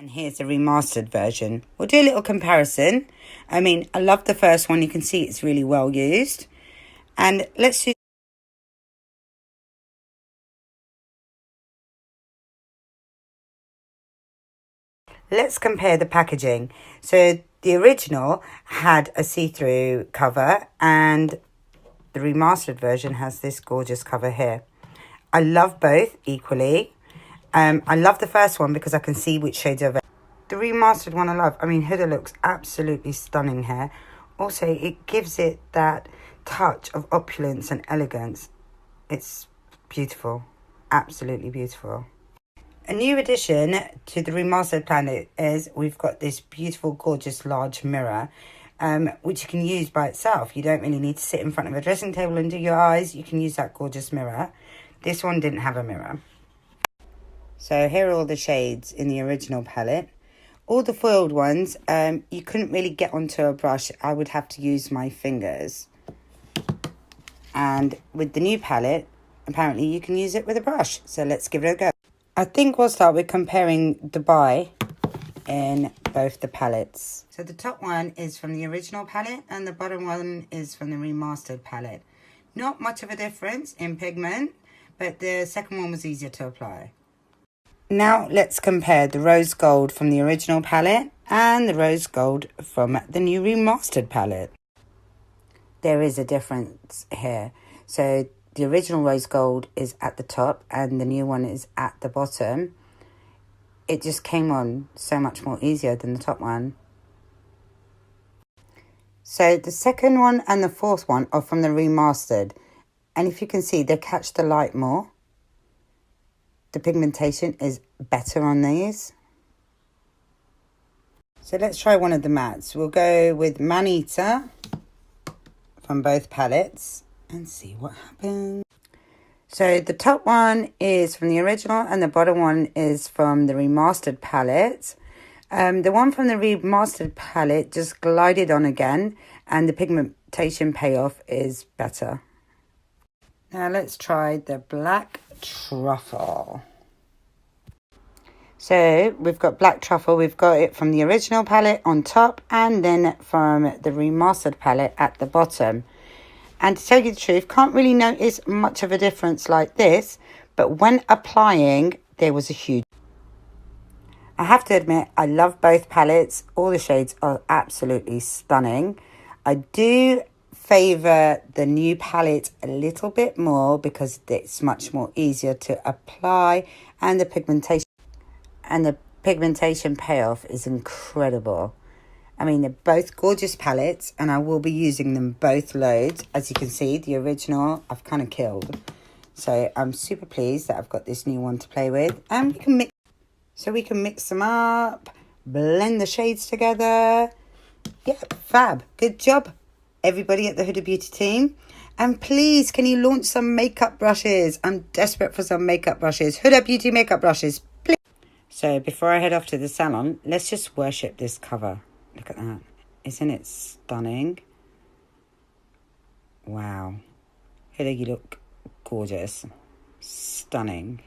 And here's the remastered version. We'll do a little comparison. I mean, I love the first one. You can see it's really well used. And let's do... Let's compare the packaging. So the original had a see-through cover and the remastered version has this gorgeous cover here. I love both equally. I love the first one because I can see which shades of it. The remastered one I love. I mean, Huda looks absolutely stunning here. Also, it gives it that touch of opulence and elegance. It's beautiful. Absolutely beautiful. A new addition to the remastered palette is we've got this beautiful, gorgeous, large mirror, which you can use by itself. You don't really need to sit in front of a dressing table and do your eyes. You can use that gorgeous mirror. This one didn't have a mirror. So here are all the shades in the original palette. All the foiled ones, you couldn't really get onto a brush. I would have to use my fingers. And with the new palette, apparently you can use it with a brush. So let's give it a go. I think we'll start with comparing the buy in both the palettes. So the top one is from the original palette and the bottom one is from the remastered palette. Not much of a difference in pigment, but the second one was easier to apply. Now let's compare the rose gold from the original palette and the rose gold from the new remastered palette. There is a difference here. So the original rose gold is at the top and the new one is at the bottom. It just came on so much more easier than the top one. So the second one and the fourth one are from the remastered. And if you can see, they catch the light more. The pigmentation is better on these. So let's try one of the mattes. We'll go with Manita from both palettes and see what happens. So the top one is from the original and the bottom one is from the remastered palette. The one from the remastered palette just glided on again and the pigmentation payoff is better. Now let's try the black truffle. So we've got black truffle. We've got it from the original palette on top and then from the remastered palette at the bottom. And to tell you the truth, can't really notice much of a difference like this, but when applying, there was a huge... I have to admit, I love both palettes. All the shades are absolutely stunning. I do favour the new palette a little bit more because it's much more easier to apply and the pigmentation payoff is incredible. I mean, they're both gorgeous palettes and I will be using them both loads. As you can see, the original I've kind of killed. So I'm super pleased that I've got this new one to play with. And we can mix them up, blend the shades together. Yeah, fab. Good job, everybody at the Huda Beauty team. And please, can you launch some makeup brushes? I'm desperate for some makeup brushes. Huda Beauty makeup brushes, please. So before I head off to the salon, let's just worship this cover. Look at that. Isn't it stunning? Wow. Huda, you look gorgeous. Stunning.